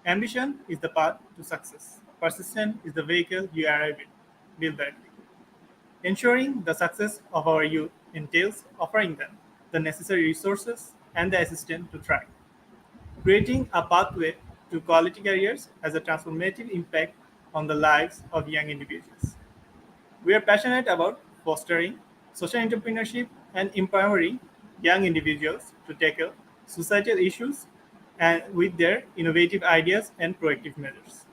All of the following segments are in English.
Ambition is the path to success. Persistence is the vehicle you arrive in. Build that. Ensuring the success of our youth entails offering them the necessary resources and the assistance to thrive. Creating a pathway to quality careers has a transformative impact on the lives of young individuals. We are passionate about fostering social entrepreneurship and empowering young individuals to tackle societal issues and with their innovative ideas and proactive measures.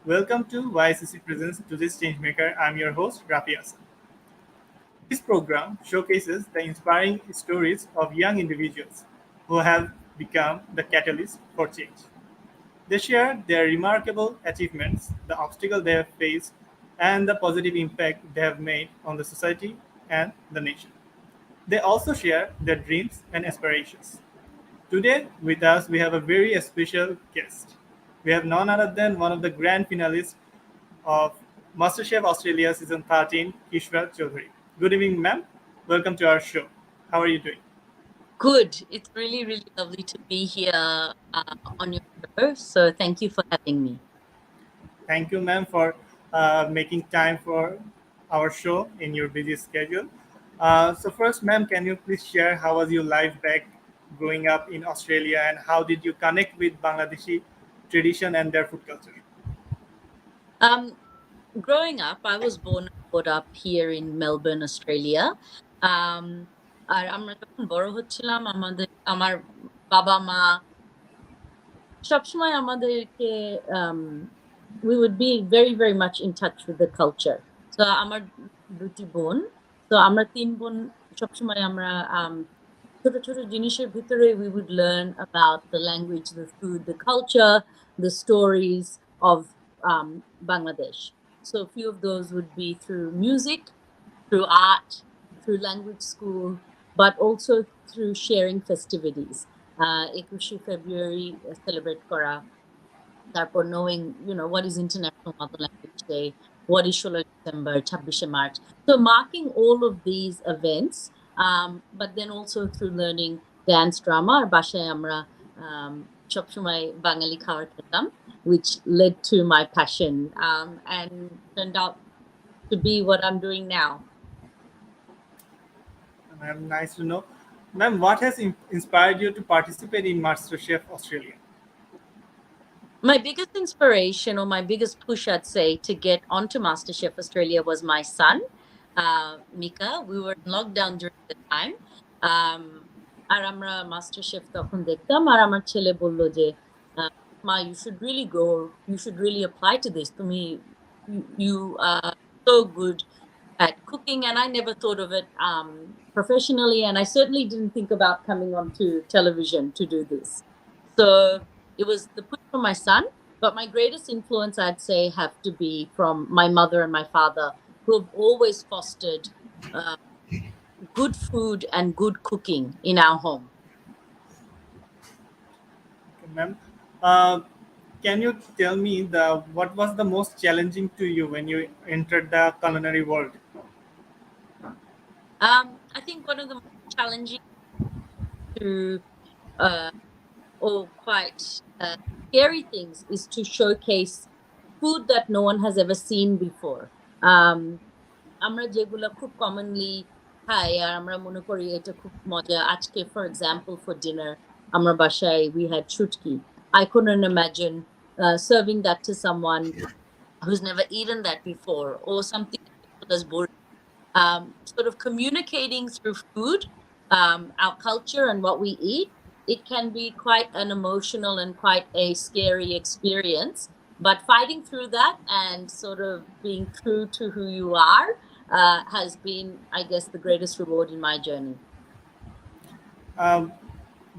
Welcome to YSSE Presents Today's Changemaker. I'm your host, Rafi Hassan. This program showcases the inspiring stories of young individuals who have become the catalyst for change. They share their remarkable achievements, the obstacles they have faced, and the positive impact they have made on the society and the nation. They also share their dreams and aspirations. Today, with us, we have a very special guest. We have none other than one of the grand finalists of MasterChef Australia Season 13, Kishwar Chowdhury. Good evening, ma'am. Welcome to our show. How are you doing? Good. It's really, really lovely to be here on your show. So thank you for having me. Thank you, ma'am, for making time for our show in your busy schedule. So first, ma'am, can you please share how was your life back growing up in Australia and how did you connect with Bangladeshi tradition and their food culture? Um, Growing up, I was born and brought up here in Melbourne, Australia. Um, আর আমরা যখন বড় হচ্ছিলাম আমার বাবা মা সবসময় আমাদেরকে we would be very, very much in touch with the culture. So আমার দুটি বোন, তো আমরা তিন বোন সবসময় আমরা ছোট ছোট জিনিসের ভিতরে we would learn about the language, the food, the culture, the stories of Bangladesh. So a few of those would be through music, through art, through language school, but also through sharing festivities. 21 February celebrate করা, তারপর knowing, what is International Mother Language Day, what is 16 December, 26 March. So marking all of these events, but then also through learning dance drama. আর বাসায় আমরা সবসময় বাঙালি খাবার খেতাম, which led to my passion and turned out to be what I'm doing now. Ma'am, nice to know. Ma'am, what has inspired you to participate in MasterChef Australia? My biggest inspiration, or my biggest push, I'd say, to get onto MasterChef Australia was my son, Mika. We were in lockdown during the time. আর আমরা MasterChef তখন দেখতাম, আর আমার ছেলে বলল যে মা, you should really go, you should really apply to this. তুমি you are so good at cooking, and I never thought of it professionally, and I certainly didn't think about coming onto television to do this. So it was the push from my son, but my greatest influence, I'd say, have to be from my mother and my father, who have always fostered good food and good cooking in our home. Okay, ma'am. Can you tell me what was the most challenging to you when you entered the culinary world? I think one of the most challenging to or quite scary things is to showcase food that no one has ever seen before. আমরা যেগুলো খুব commonly খাই আর আমরা মনে করি এটা খুব মজা। আজকে, for example, for dinner, আমরা বাসায় we had chutki. I couldn't imagine serving that to someone who's never eaten that before, or something that's boring. Sort of communicating through food, our culture and what we eat, it can be quite an emotional and quite a scary experience. But fighting through that and sort of being true to who you are has been, I guess, the greatest reward in my journey.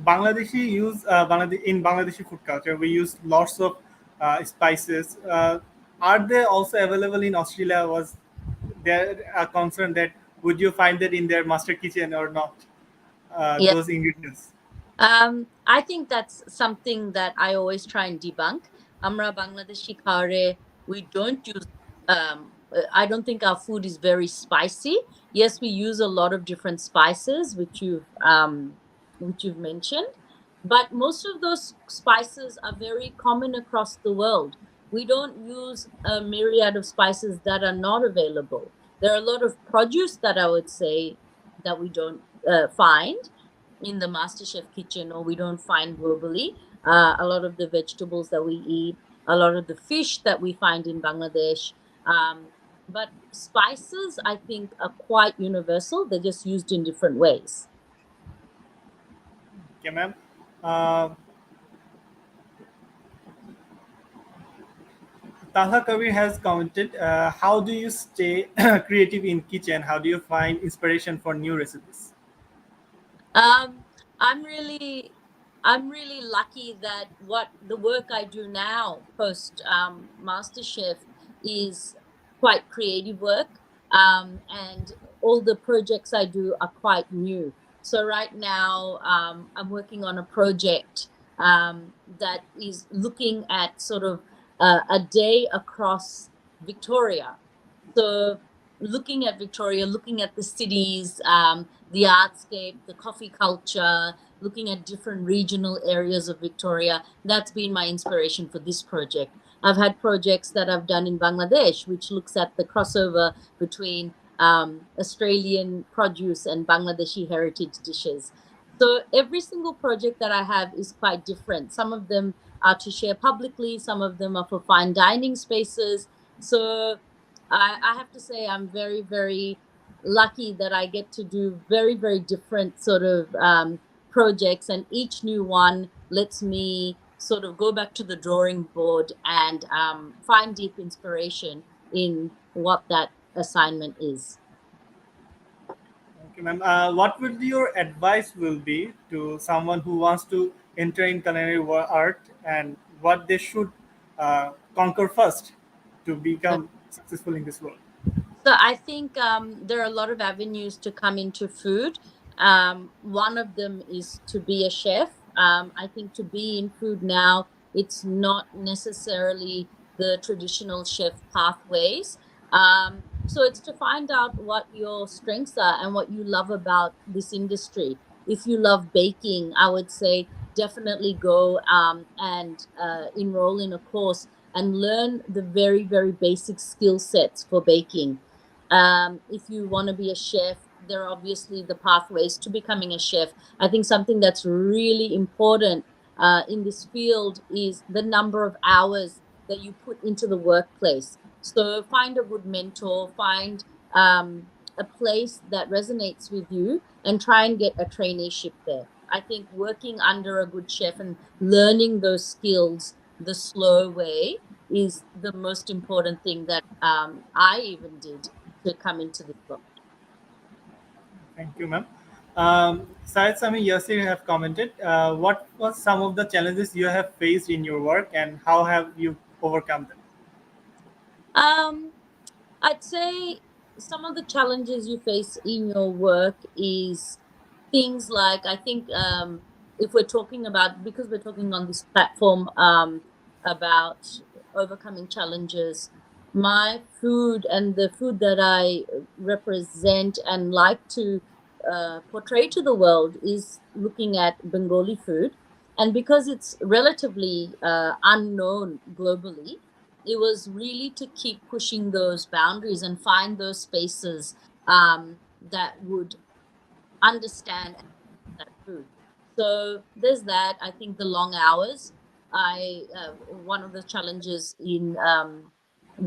Bangladeshi use in Bangladeshi food culture, we use lots of spices. Are they also available in Australia? Was there a concern that would you find that in their master kitchen or not? Yeah. Those ingredients. I think that's something that I always try and debunk. Amra Bangladeshi khare, we don't use. I don't think our food is very spicy. Yes, we use a lot of different spices, which you've mentioned, But most of those spices are very common across the world. We don't use a myriad of spices that are not available. There are a lot of produce that I would say that we don't find in the MasterChef kitchen, or we don't find globally. A lot of the vegetables that we eat, a lot of the fish that we find in Bangladesh. But spices, I think, are quite universal. They're just used in different ways. Okay, ma'am. Talha Kabir has commented, how do you stay creative in kitchen? How do you find inspiration for new recipes? Um, I'm really, I'm really lucky that what the work I do now post MasterChef is quite creative work, and all the projects I do are quite new. So right now, I'm working on a project that is looking at sort of a day across Victoria. So looking at Victoria, looking at the cities, the artscape, the coffee culture, looking at different regional areas of Victoria, that's been my inspiration for this project. I've had projects that I've done in Bangladesh, which looks at the crossover between Australian produce and Bangladeshi heritage dishes. So every single project that I have is quite different. Some of them are to share publicly, some of them are for fine dining spaces. So I have to say I'm very, very lucky that I get to do very, very different sort of projects, and each new one lets me sort of go back to the drawing board and find deep inspiration in what that assignment is. Okay, ma'am. What would your advice will be to someone who wants to enter in culinary art, and what they should conquer first to become successful in this world? So I think there are a lot of avenues to come into food. One of them is to be a chef. I think to be in food now, it's not necessarily the traditional chef pathways. So it's to find out what your strengths are and what you love about this industry. If you love baking, I would say definitely go and enroll in a course and learn the very, very basic skill sets for baking. If you want to be a chef, there are obviously the pathways to becoming a chef. I think something that's really important in this field is the number of hours that you put into the workplace. So find a good mentor, find a place that resonates with you, and try and get a traineeship there. I think working under a good chef and learning those skills the slow way is the most important thing that I even did to come into this book. Thank you, ma'am. Syed Sami Yasir have commented, what was some of the challenges you have faced in your work, and how have you overcome them? Um, I'd say some of the challenges you face in your work is things like, I think, if we're talking about, because we're talking on this platform about overcoming challenges, my food and the food that I represent and like to portray to the world is looking at Bengali food. And because it's relatively unknown globally, it was really to keep pushing those boundaries and find those spaces that would understand that food. So there's that. I think the long hours. I One of the challenges in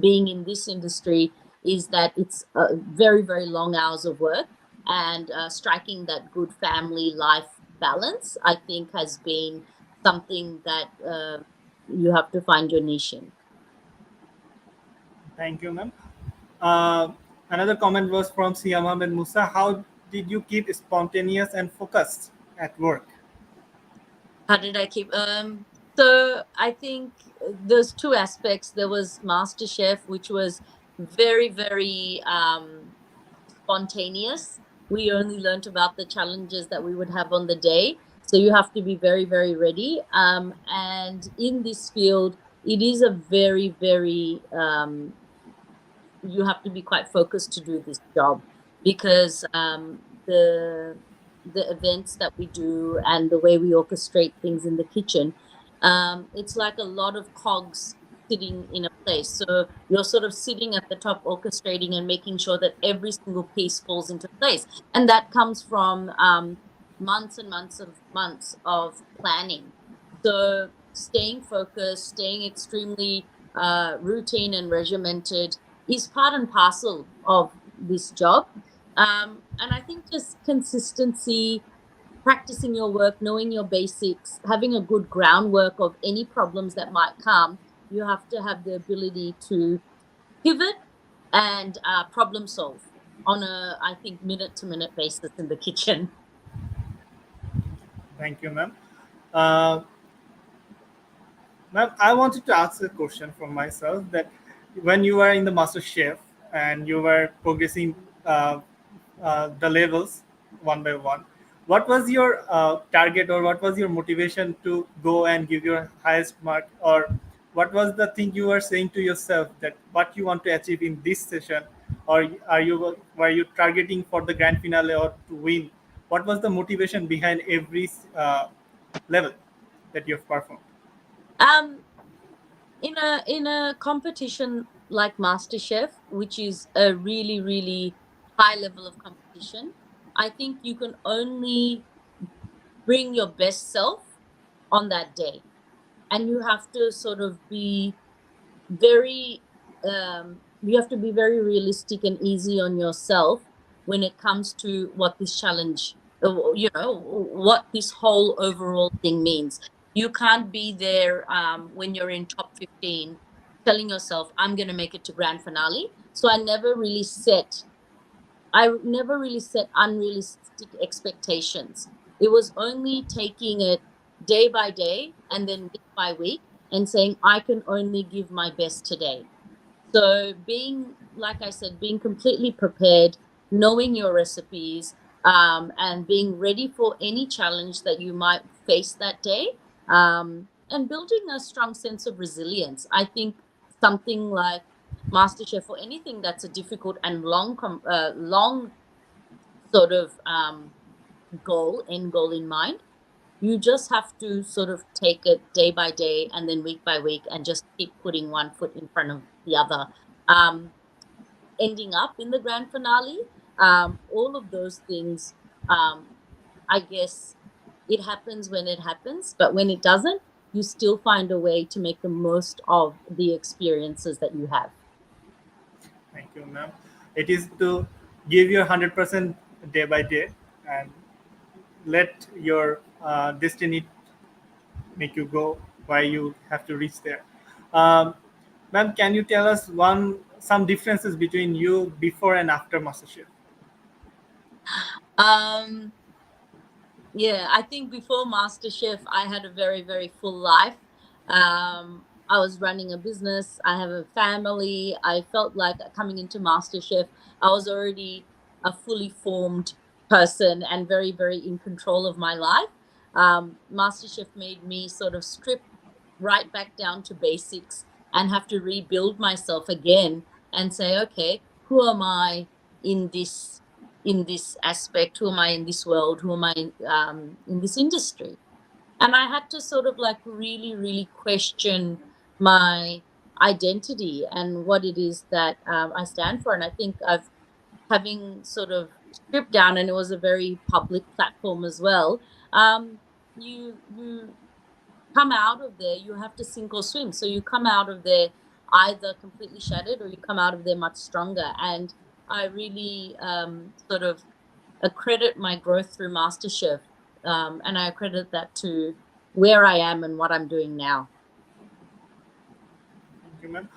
being in this industry is that it's very, very long hours of work, and striking that good family life balance, I think, has been something that you have to find your niche in. Thank you, ma'am. Uh, Another comment was from Sia Mohammed Musa. How did you keep spontaneous and focused at work? How did I keep? So I think there's two aspects. There was MasterChef, which was very, very spontaneous. We only learnt about the challenges that we would have on the day. So you have to be very, very ready. And in this field, it is a very, very, you have to be quite focused to do this job, because the the events that we do and the way we orchestrate things in the kitchen, it's like a lot of cogs sitting in a place. So you're sort of sitting at the top, orchestrating and making sure that every single piece falls into place. And that comes from months and months of planning. So staying focused, staying extremely routine and regimented is part and parcel of this job. And I think just consistency, practicing your work, knowing your basics, having a good groundwork of any problems that might come, you have to have the ability to pivot and problem solve on a, I think, minute to minute basis in the kitchen. Thank you, ma'am. Uh, Ma'am, I wanted to ask a question for myself that when you were in the Master Chef and you were progressing the levels one by one, what was your target or what was your motivation to go and give your highest mark, or what was the thing you were saying to yourself that what you want to achieve in this session, or were you targeting for the grand finale or to win? What was the motivation behind every level that you have performed? Um, in a competition like MasterChef, which is a really, really high level of competition, I think you can only bring your best self on that day. And you have to sort of be very you have to be very realistic and easy on yourself when it comes to what this challenge, what this whole overall thing means. You can't be there when you're in top 15 telling yourself, I'm going to make it to grand finale. So I never really set unrealistic expectations. It was only taking it day by day and then week by week and saying, I can only give my best today. So being, like I said, being completely prepared, knowing your recipes, and being ready for any challenge that you might face that day, and building a strong sense of resilience. I think something like MasterChef or anything that's a difficult and long sort of end goal in mind, you just have to sort of take it day by day and then week by week and just keep putting one foot in front of the other. Um, Ending up in the grand finale, all of those things, I guess it happens when it happens, but when it doesn't, you still find a way to make the most of the experiences that you have. Thank you, ma'am. It is to give your 100% day by day and let your destiny make you go where you have to reach there. Um, Ma'am, can you tell us some differences between you before and after MasterChef? Um, Yeah, I think before MasterChef, I had a very, very full life. I was running a business. I have a family. I felt like coming into MasterChef, I was already a fully formed person and very, very in control of my life. MasterChef made me sort of strip right back down to basics and have to rebuild myself again and say, okay, who am I in this aspect? Who am I in this world? Who am I in this industry? And I had to sort of like really, really question my identity and what it is that I stand for. And I think I've having sort of stripped down, and it was a very public platform as well. You come out of there, you have to sink or swim. So you come out of there either completely shattered or you come out of there much stronger. And I really sort of accredit my growth through MasterChef, and I accredit that to where I am and what I'm doing now. Thank you, ma'am.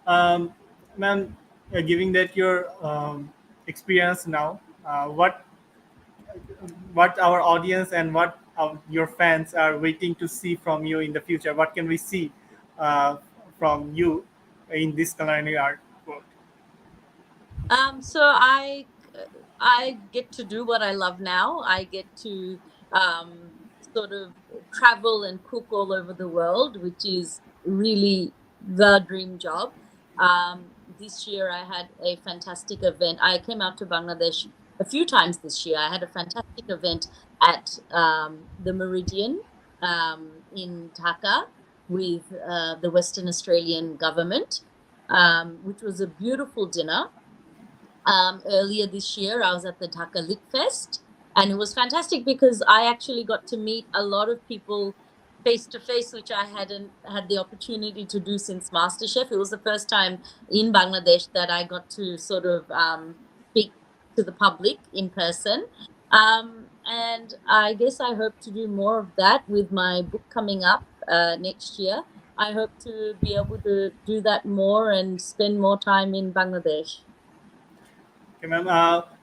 Um, Ma'am, giving that your experience now, what our audience and what your fans are waiting to see from you in the future? What can we see uh, from you in this culinary art world? So I get to do what I love now. I get to sort of travel and cook all over the world, which is really the dream job. This year I had a fantastic event. I came out to Bangladesh a few times this year. I had a fantastic event at the Meridian in Dhaka with the Western Australian government, which was a beautiful dinner. Earlier this year, I was at the Dhaka Lit Fest, and it was fantastic because I actually got to meet a lot of people face to face, which I hadn't had the opportunity to do since MasterChef. It was the first time in Bangladesh that I got to sort of speak to the public in person. And I guess I hope to do more of that with my book coming up next year. I hope to be able to do that more and spend more time in Bangladesh. Okay, ma'am.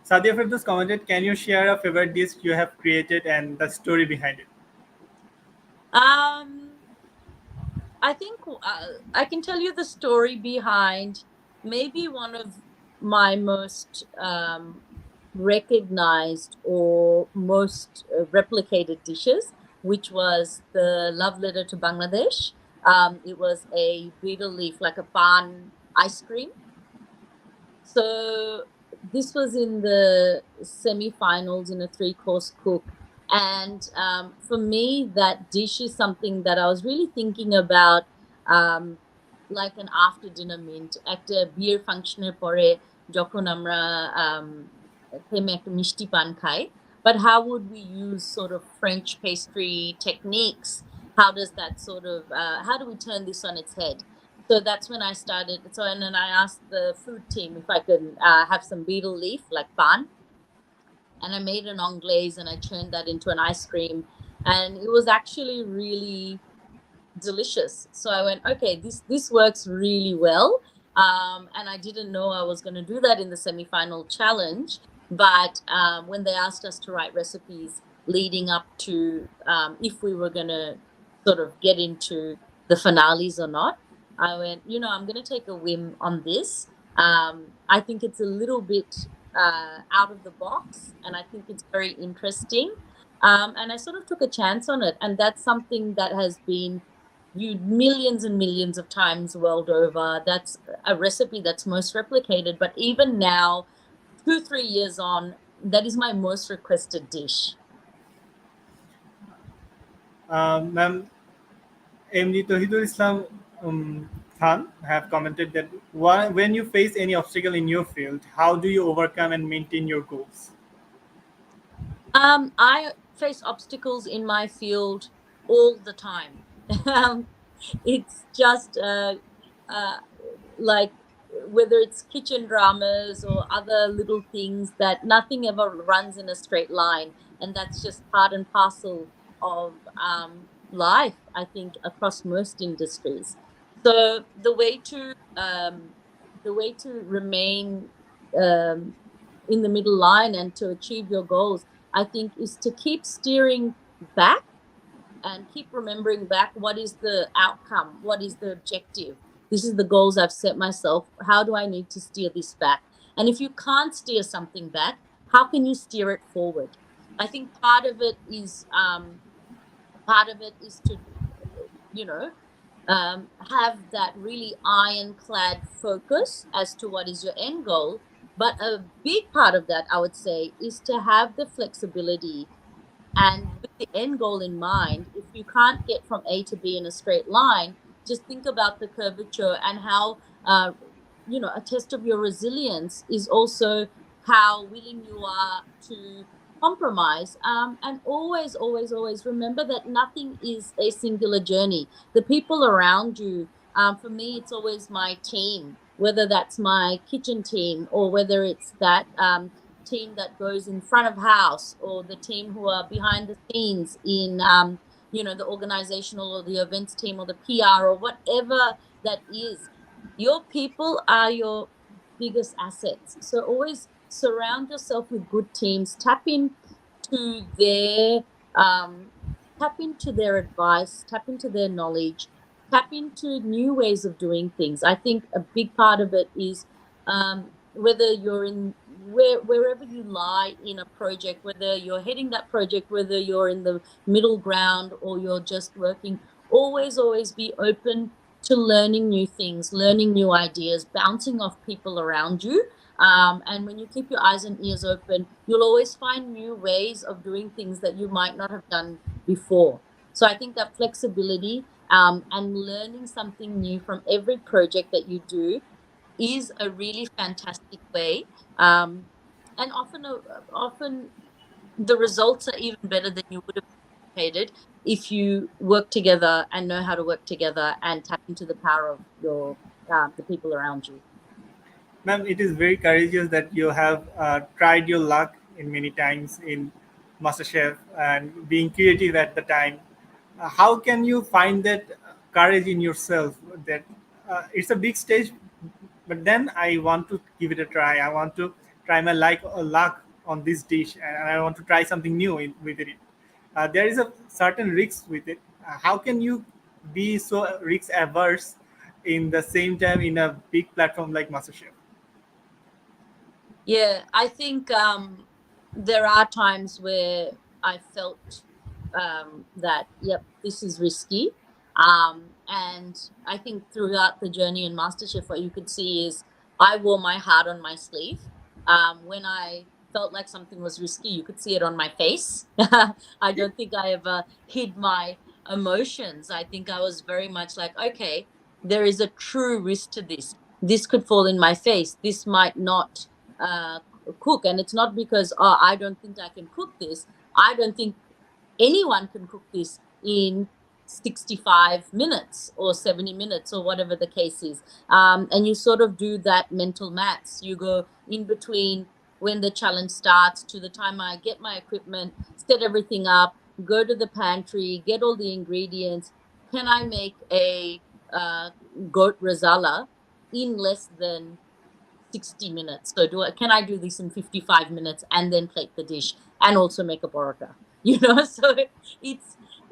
Sadia Firdaus commented, can you share a favorite dish you have created and the story behind it? Um, I think I can tell you the story behind maybe one of my most recognized or most replicated dishes, which was the love letter to Bangladesh. It was a betel leaf, like a pan ice cream. So this was in the semi-finals in a three-course cook. And for me, that dish is something that I was really thinking about, like an after-dinner mint. একটা বিয়ের ফাংশনের পরে যখন আমরা থেমে একটা মিষ্টি পান খাই. But how would we use sort of French pastry techniques? How does that sort of, how do we turn this on its head? So that's when I started. So, and then I asked the food team if I could have some betel leaf, like pan, and I made an anglaise and I turned that into an ice cream, and it was actually really delicious. So I went, okay, this works really well. And I didn't know I was going to do that in the semi-final challenge, but when they asked us to write recipes leading up to if we were going to sort of get into the finales or not, I went, I'm going to take a whim on this. I think it's a little bit out of the box, and I think it's very interesting. And I sort of took a chance on it, and that's something that has been viewed millions and millions of times world over. That's a recipe that's most replicated, but even now, 2-3 years on, that is my most requested dish. Ma'am, MD Tohidul Islam Khan have commented that when you face any obstacle in your field, how do you overcome and maintain your goals? I face obstacles in my field all the time. It's just like whether it's kitchen dramas or other little things, that nothing ever runs in a straight line, and that's just part and parcel of life, I think, across most industries. So the way to remain in the middle line and to achieve your goals, I think, is to keep steering back and keep remembering back what is the outcome, what is the objective. This is the goals I've set myself. How do I need to steer this back? And if you can't steer something back, how can you steer it forward? I think part of it is to, have that really ironclad focus as to what is your end goal. But a big part of that, I would say, is to have the flexibility and with the end goal in mind. If you can't get from A to B in a straight line, just think about the curvature and how, a test of your resilience is also how willing you are to compromise. And always, always, always remember that nothing is a singular journey. The people around you, for me, it's always my team, whether that's my kitchen team or whether it's that team that goes in front of house, or the team who are behind the scenes in the organizational or the events team or the PR or whatever that is. Your people are your biggest assets. So always surround yourself with good teams. Tap into their advice, tap into their knowledge, tap into new ways of doing things. I think a big part of it is whether you're in wherever you lie in a project, whether you're heading that project, whether you're in the middle ground or you're just working, always be open to learning new things, learning new ideas, bouncing off people around you. And when you keep your eyes and ears open, you'll always find new ways of doing things that you might not have done before. So I think that flexibility and learning something new from every project that you do is a really fantastic way. And often the results are even better than you would have anticipated if you work together and know how to work together and tap into the power of your the people around you. Ma'am, it is very courageous that you have tried your luck in many times in MasterChef and being creative at the time. How can you find that courage in yourself? That it's a big stage, but then I want to give it a try. I want to try my luck on this dish, and I want to try something new with it. There is a certain risk with it. How can you be so risk averse in the same time in a big platform like MasterChef? Yeah, I think there are times where I felt that, yep, this is risky. And I think throughout the journey in MasterChef, what you could see is I wore my heart on my sleeve. When I felt like something was risky, you could see it on my face. I don't think I ever hid my emotions. I think I was very much like, okay, there is a true risk to this. This could fall in my face. This might not uh, cook. And it's not because, oh, I don't think I can cook this. I don't think anyone can cook this in 65 minutes or 70 minutes or whatever the case is. And you sort of do that mental maths. You go in between when the challenge starts to the time I get my equipment, set everything up, go to the pantry, get all the ingredients. Can I make a uh, goat rasala in less than 60 minutes? So can I do this in 55 minutes and then plate the dish and also make a porota? So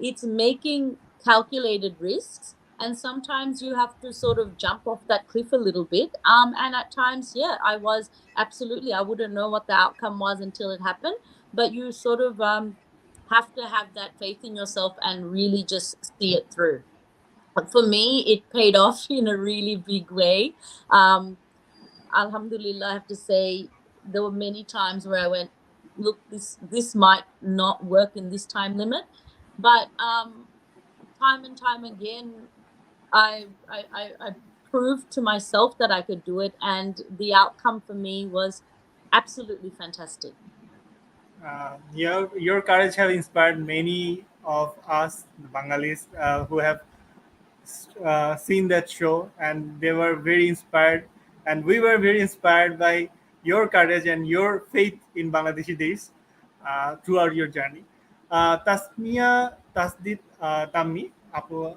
it's making calculated risks, and sometimes you have to sort of jump off that cliff a little bit. And at times, yeah, I wouldn't know what the outcome was until it happened, but you sort of have to have that faith in yourself and really just see it through. But for me, it paid off in a really big way. Um, Alhamdulillah, I have to say there were many times where I went, look, this might not work in this time limit, but time and time again, I proved to myself that I could do it, and the outcome for me was absolutely fantastic. Your courage have inspired many of us, the Bengalis, who have seen that show, and they were very inspired, and we were very inspired by your courage and your faith in Bangladeshi dish throughout your journey. Tasmia Tasdit Tammi, Apu,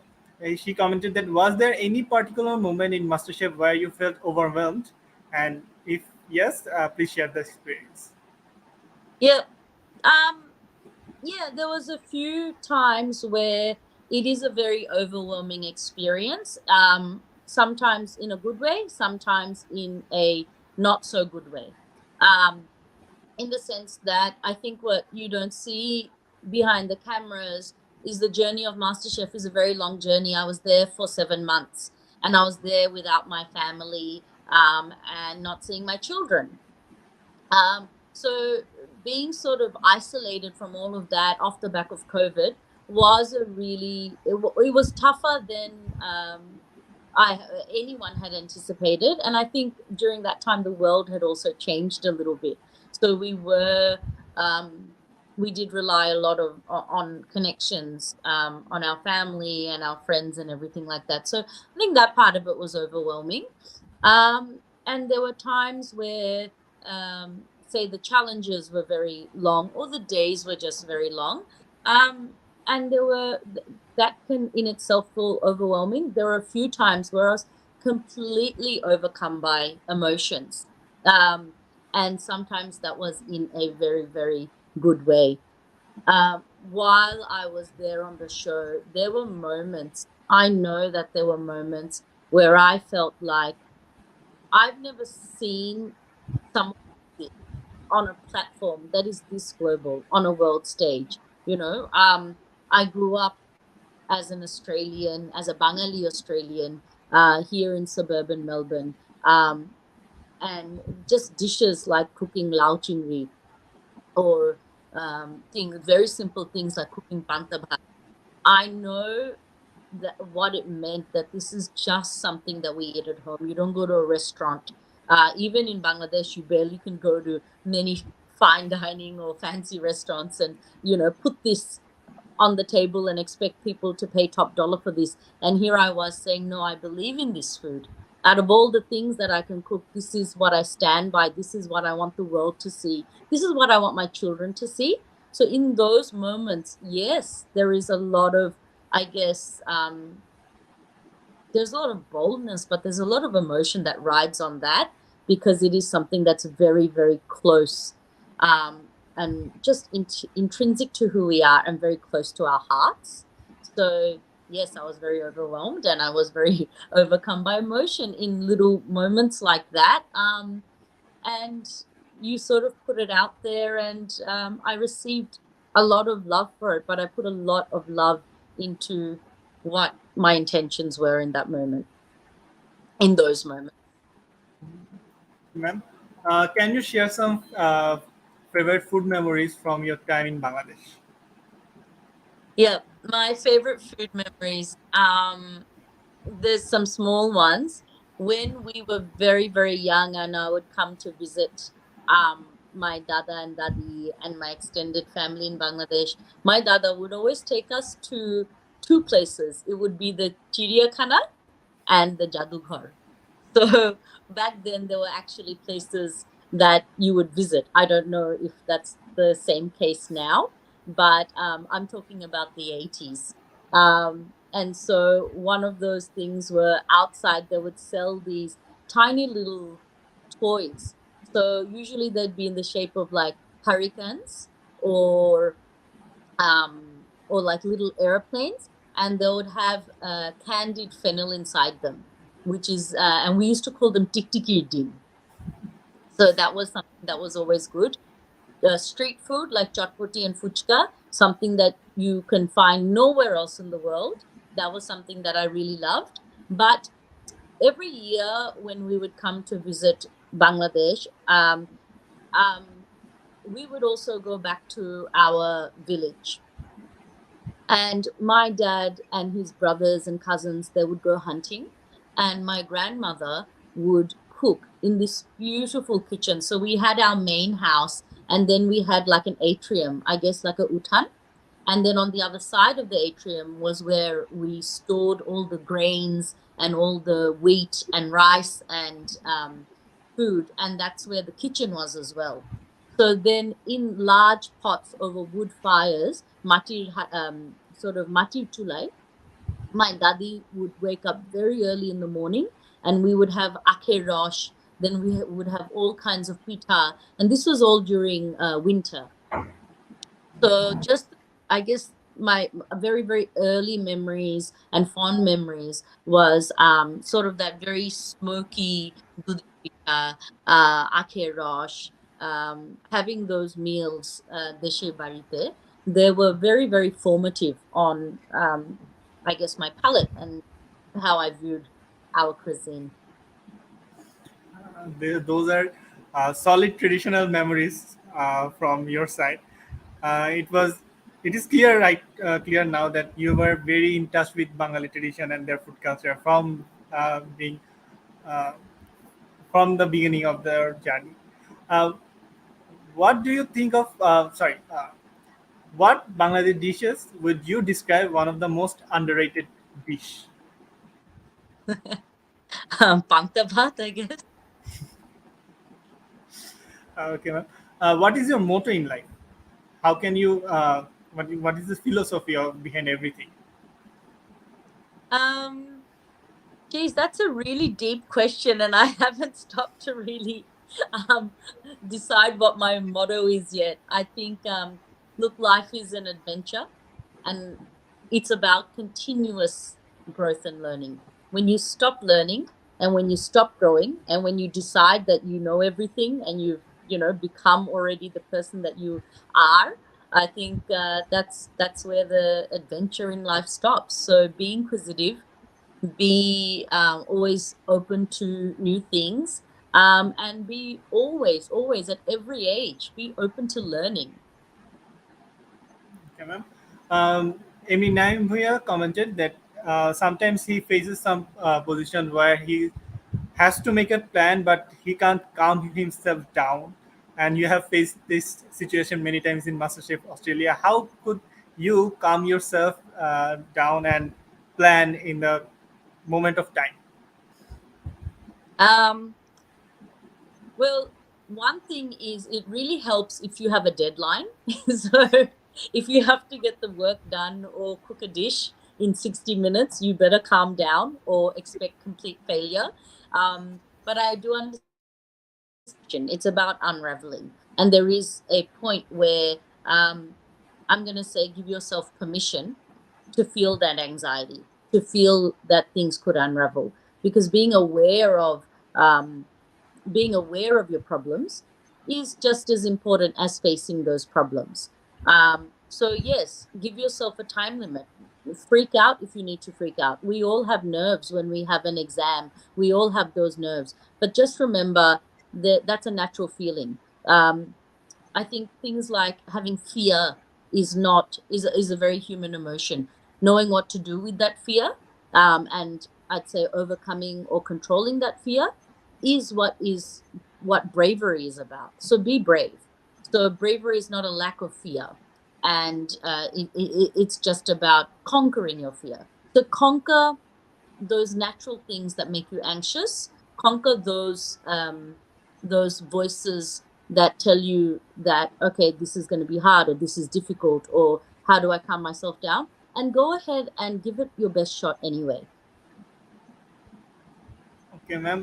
she commented that was there any particular moment in MasterChef where you felt overwhelmed, and if yes, please share the experience. Yeah. Um, yeah, there was a few times where it is a very overwhelming experience. Sometimes in a good way, sometimes in a not so good way. Um, in the sense that I think what you don't see behind the cameras is the journey of MasterChef is a very long journey. I was there for 7 months, and I was there without my family and not seeing my children. So being sort of isolated from all of that off the back of COVID was it was tougher than I anyone had anticipated, and I think during that time the world had also changed a little bit. So um, we did rely a lot on connections, on our family and our friends and everything like that. So I think that part of it was overwhelming. And there were times where, say, the challenges were very long or the days were just very long. And that can in itself feel overwhelming. There were a few times where I was completely overcome by emotions. Um, and sometimes that was in a very, very good way. While I was there on the show, there were moments, I know that there were moments where I felt like I've never seen someone like this on a platform that is this global on a world stage. I grew up as an Australian, as a Bengali Australian, here in suburban Melbourne. And just dishes like cooking 𝐓𝐴𝐷𝐸 or things, very simple things like cooking panta bhat. I know that what it meant, that this is just something that we eat at home. You don't go to a restaurant. Even in Bangladesh, you barely can go to many fine dining or fancy restaurants and, put this on the table and expect people to pay top dollar for this. And here I was saying, no, I believe in this food. Out of all the things that I can cook, this is what I stand by. This is what I want the world to see. This is what I want my children to see. So in those moments, yes, there is a lot of, I guess, there's a lot of boldness, but there's a lot of emotion that rides on that, because it is something that's very, very close, and just intrinsic to who we are and very close to our hearts. So yes, I was very overwhelmed and I was very overcome by emotion in little moments like that. And you sort of put it out there, and I received a lot of love for it, but I put a lot of love into what my intentions were in that moment, in those moments. Ma'am, can you share some favorite food memories from your time in Bangladesh? Yeah, my favorite food memories. There's some small ones. When we were very, very young, and I would come to visit my dada and dadi and my extended family in Bangladesh, my dada would always take us to two places. It would be the Chiriakhana and the Jadughar. So back then, there were actually places that you would visit. I don't know if that's the same case now, but I'm talking about the 80s. And so one of those things were outside, they would sell these tiny little toys. So usually they'd be in the shape of like hurricanes or like little airplanes, and they would have candied fennel inside them, which is and we used to call them tiktikir dim. So that was something that was always good. Street food like chotpoti and fuchka, something that you can find nowhere else in the world. That was something that I really loved. But every year when we would come to visit Bangladesh, we would also go back to our village. And my dad and his brothers and cousins, they would go hunting. And my grandmother would cook in this beautiful kitchen. So we had our main house, and then we had like an atrium, I guess like a utan. And then on the other side of the atrium was where we stored all the grains and all the wheat and rice and food. And that's where the kitchen was as well. So then in large pots over wood fires, sort of matir chulai, my daddy would wake up very early in the morning, and we would have ake rosh, then we would have all kinds of pita. And this was all during winter. So just, I guess my very, very early memories and fond memories was sort of that very smoky dudh pita, ake rosh, having those meals, deshe barite. They were very, very formative on, I guess, my palate and how I viewed our cuisine. Those are solid traditional memories from your side. It was. It is clear, right? Clear now that you were very in touch with Bengali tradition and their food culture being uh, from the beginning of their journey. Uh, what do you think of? What Bangladeshi dishes would you describe one of the most underrated dish? Panta bhat, I guess. Okay, ma'am. What is your motto in life? How can you? What is the philosophy behind everything? Um, Geez, that's a really deep question, and I haven't stopped to really um, decide what my motto is yet. I think, look, life is an adventure, and it's about continuous growth and learning. When you stop learning, and when you stop growing, and when you decide that you know everything and you've become already the person that you are, I think that's where the adventure in life stops. So be inquisitive, be always open to new things, and be always at every age, be open to learning. Okay, ma'am. Amy Naimbuya commented that sometimes he faces some position where he has to make a plan, but he can't calm himself down. And you have faced this situation many times in MasterChef Australia. How could you calm yourself down and plan in the moment of time? Um, well, one thing is it really helps if you have a deadline. So if you have to get the work done or cook a dish in 60 minutes, you better calm down or expect complete failure. But I do understand it's about unraveling. And there is a point where I'm going to say give yourself permission to feel that anxiety, to feel that things could unravel. Because um, being aware of your problems is just as important as facing those problems. So yes, give yourself a time limit. Freak out if you need to freak out. We all have nerves when we have an exam. We all have those nerves. But just remember that that's a natural feeling. Um, I think things like having fear is not is a very human emotion. Knowing what to do with that fear, and I'd say overcoming or controlling that fear is what bravery is about. So be brave. So bravery is not a lack of fear, and it's just about conquering your fear. So conquer those natural things that make you anxious, conquer those voices that tell you that, okay, this is going to be hard, or this is difficult, or how do I calm myself down, and go ahead and give it your best shot anyway. Okay, ma'am.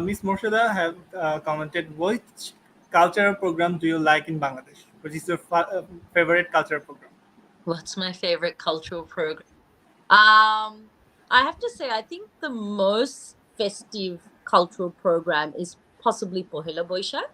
Miss Morshada have commented, which cultural program do you like in Bangladesh? Which is your favorite cultural program? What's my favorite cultural program? Um, I have to say, I think the most festive cultural program is possibly Pohela Boishak.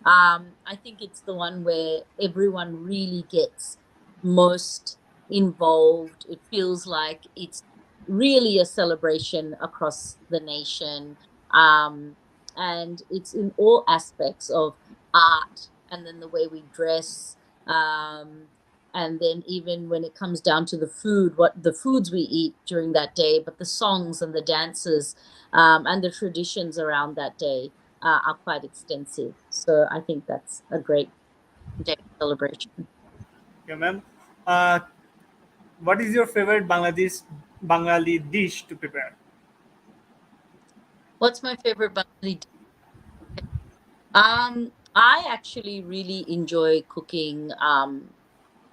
I think it's the one where everyone really gets most involved. It feels like it's really a celebration across the nation. Um, and it's in all aspects of art, and then the way we dress. And then even when it comes down to the food, what the foods we eat during that day, but the songs and the dances, and the traditions around that day are quite extensive. So I think that's a great day of celebration. Okay, ma'am. Uh, what is your favorite Bengali dish to prepare? What's my favorite Bengali dish? I actually really enjoy cooking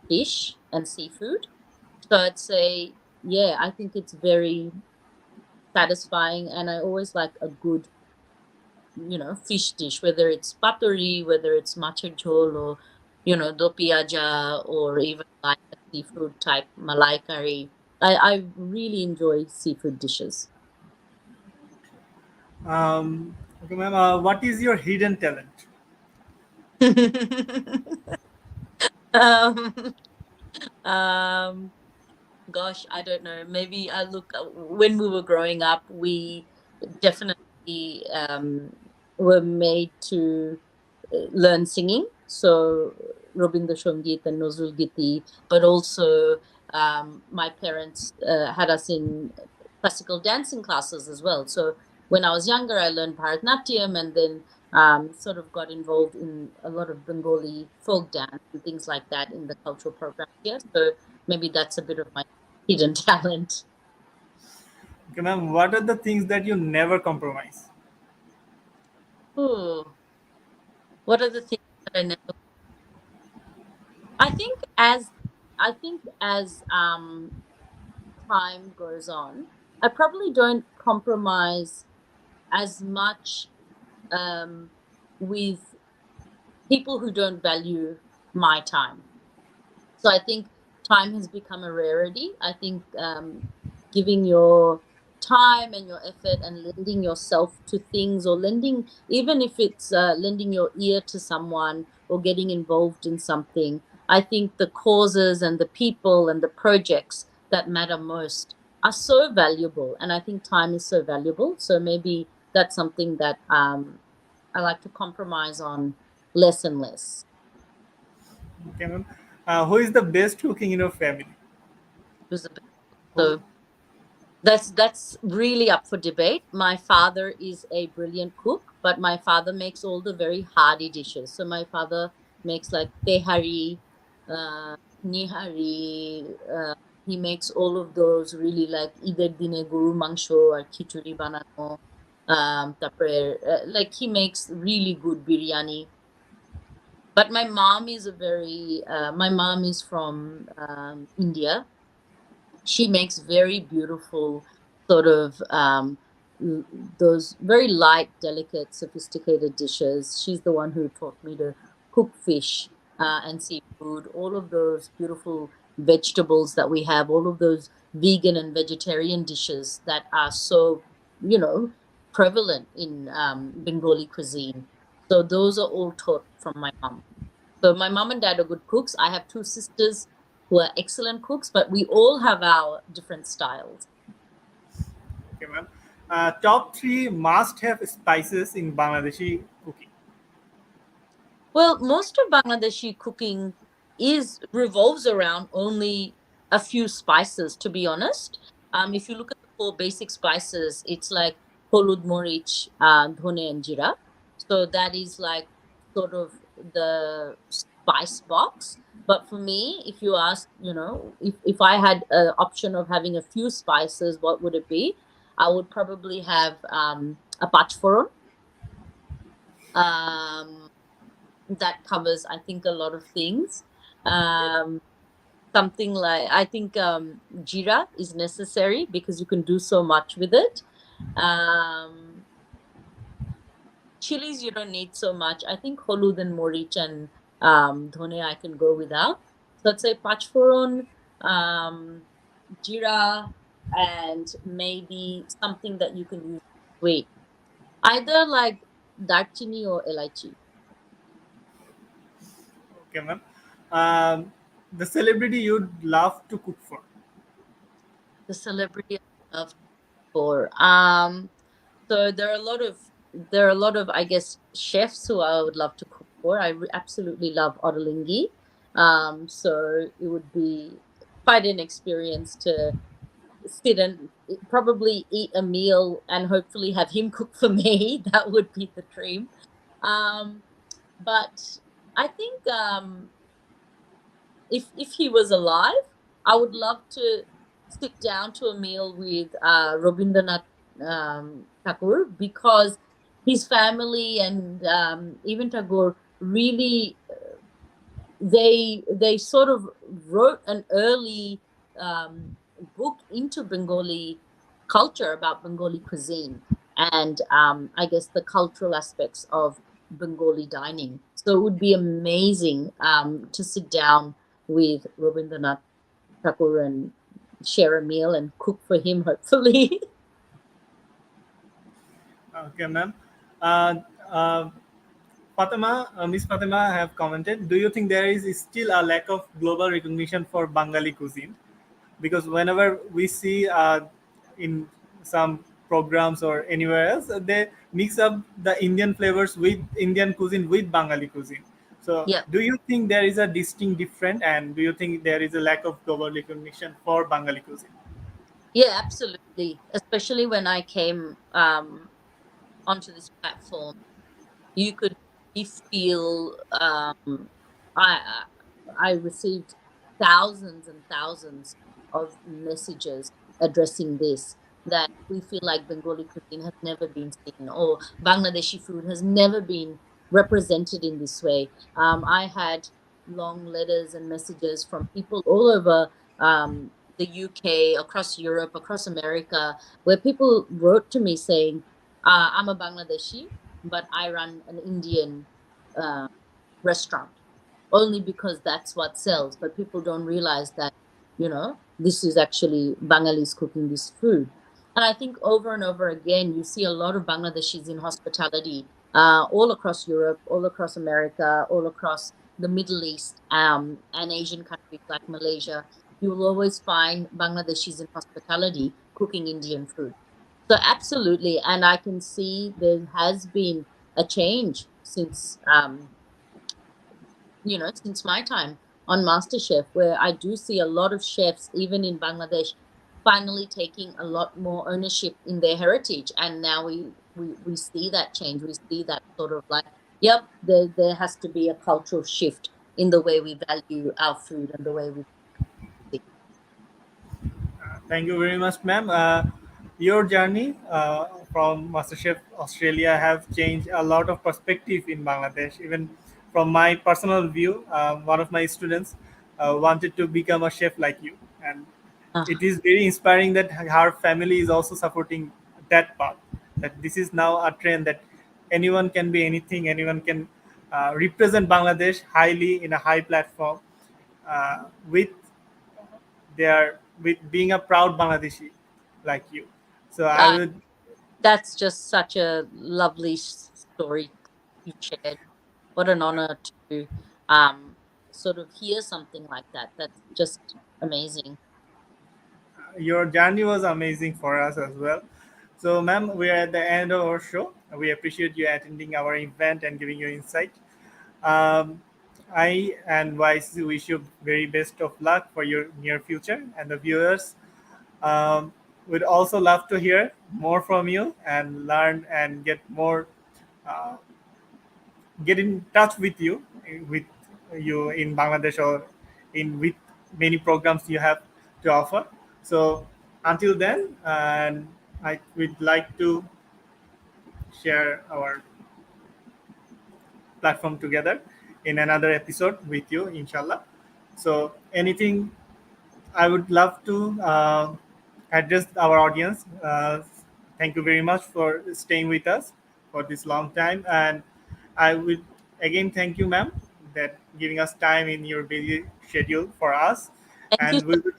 fish and seafood. So I'd say, yeah, I think it's very satisfying, and I always like a good, fish dish, whether it's paturi, whether it's macher jhol, or, do piaja, or even like a seafood type malai curry. I really enjoy seafood dishes. Okay, ma'am. What is your hidden talent? um, um, Gosh, I don't know. Maybe I look when we were growing up, we definitely were made to learn singing. So Robinda Shongit and Nozrul Giti, but also my parents had us in classical dancing classes as well. So when I was younger, I learned Bharatnatyam, and then sort of got involved in a lot of Bengali folk dance and things like that in the cultural program here. So maybe that's a bit of my hidden talent. Okay, ma'am. What are the things that you never compromise? Ooh, what are the things that I never? I think as I think as time goes on, I probably don't compromise as much um, with people who don't value my time. So I think time has become a rarity. I think giving your time and your effort and lending yourself to things, or even if it's lending your ear to someone or getting involved in something, I think the causes and the people and the projects that matter most are so valuable, and I think time is so valuable. So maybe that's something that I like to compromise on less and less. Okay, ma'am. Who is the best cooking in your family? It was a bit- Who? So that's really up for debate. My father is a brilliant cook, but my father makes all the very hearty dishes. So my father makes like tehari, uh, nihari. He makes all of those really like either dine guru mangsho or khichuri banano. তারপরে, like he makes really good biryani. But my mom is from India. She makes very beautiful sort of those very light, delicate, sophisticated dishes. She's the one who taught me to cook fish and seafood, all of those beautiful vegetables that we have, all of those vegan and vegetarian dishes that are so, you know, prevalent in Bengali cuisine. So those are all taught from my mom. So my mom and dad are good cooks. I have two sisters who are excellent cooks, but we all have our different styles. Okay, ma'am. Top three must-have spices in Bangladeshi cooking. Well, most of Bangladeshi cooking is revolves around only a few spices, to be honest. If you look at the four basic spices, it's like holud, morich, dhone, and jira. So that is like sort of the spice box. But for me, if you ask, if I had an option of having a few spices, what would it be? I would probably have a pachforon. Um, that covers, I think, a lot of things. Um, Something like, I think jira is necessary because you can do so much with it. Um, Chilies you don't need so much. I think holud and morich and dhone I can go without. So let's say pachforon, jira, and maybe something that you can use sweet. Either like darchini or elaichi. Okay, ma'am. Um, the celebrity you'd love to cook for. The celebrity I love for. So there are a lot of, I guess, chefs who I would love to cook for. Absolutely love ottolenghi. So it would be quite an experience to sit and probably eat a meal and hopefully have him cook for me. That would be the dream. Um, but I think if he was alive, I would love to sit down to a meal with Rabindranath Tagore, because his family and even Tagore really they sort of wrote an early book into Bengali culture about Bengali cuisine and I guess the cultural aspects of Bengali dining. So it would be amazing to sit down with Rabindranath Tagore and share a meal and cook for him, hopefully. Okay, ma'am. Uh, uh, Fatima, Miss Fatima have commented, do you think there is still a lack of global recognition for Bengali cuisine? Because whenever we see in some programs or anywhere else, they mix up the Indian flavors with Indian cuisine with Bengali cuisine. So Yeah. do you think there is a distinct difference, and do you think there is a lack of global recognition for Bengali cuisine? Yeah, absolutely. Especially when I came onto this platform, you could really feel I I received thousands and thousands of messages addressing this, that we feel like Bengali cuisine has never been seen or Bangladeshi food has never been represented in this way. I had long letters and messages from people all over the UK, across Europe, across America, where people wrote to me saying, I'm a Bangladeshi, but I run an Indian uh, restaurant only because that's what sells. But people don't realize that, this is actually Bengalis cooking this food. And I think over and over again, you see a lot of Bangladeshis in hospitality all across Europe, all across America, all across the Middle East and Asian countries like Malaysia, you will always find Bangladeshis in hospitality cooking Indian food. So absolutely, and I can see there has been a change since since my time on MasterChef, where I do see a lot of chefs, even in Bangladesh, finally taking a lot more ownership in their heritage. And now we see that change. We see that sort of like, yep, there has to be a cultural shift in the way we value our food and the way we see. Thank you very much, ma'am. Your journey from MasterChef Australia have changed a lot of perspective in Bangladesh. Even from my personal view, one of my students wanted to become a chef like you, and Ah, it is very inspiring that her family is also supporting that path. That this is now a trend that anyone can be anything, anyone can represent Bangladesh highly in a high platform with with being a proud Bangladeshi like you. So I ah, would that's just such a lovely story you shared. What an honor to um, sort of hear something like that. That's just amazing. your journey was amazing for us as well. So, ma'am, we are at the end of our show. We appreciate you attending our event and giving your insight. Um, I and YSSE wish you very best of luck for your near future, and the viewers would also love to hear more from you and learn and uh, get in touch with you in Bangladesh or in with many programs you have to offer. So until then, and I would like to share our platform together in another episode with you, inshallah. So anything I would love to address our audience. Thank you very much for staying with us for this long time, and I would again thank you, ma'am, that giving us time in your busy schedule for us, Thank you. and we would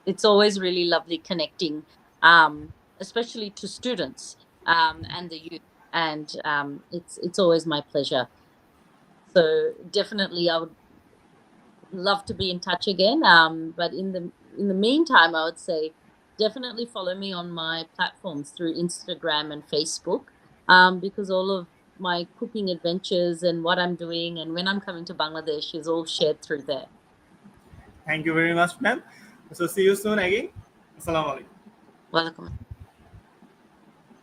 It's always really lovely connecting, especially to students and the youth, and it's always my pleasure. So definitely, I would love to be in touch again. But in the meantime, I would say definitely follow me on my platforms through Instagram and Facebook, because all of my cooking adventures and what I'm doing and when I'm coming to Bangladesh is all shared through there. thank you very much, ma'am. So see you soon again. Assalamu alaikum. Welcome.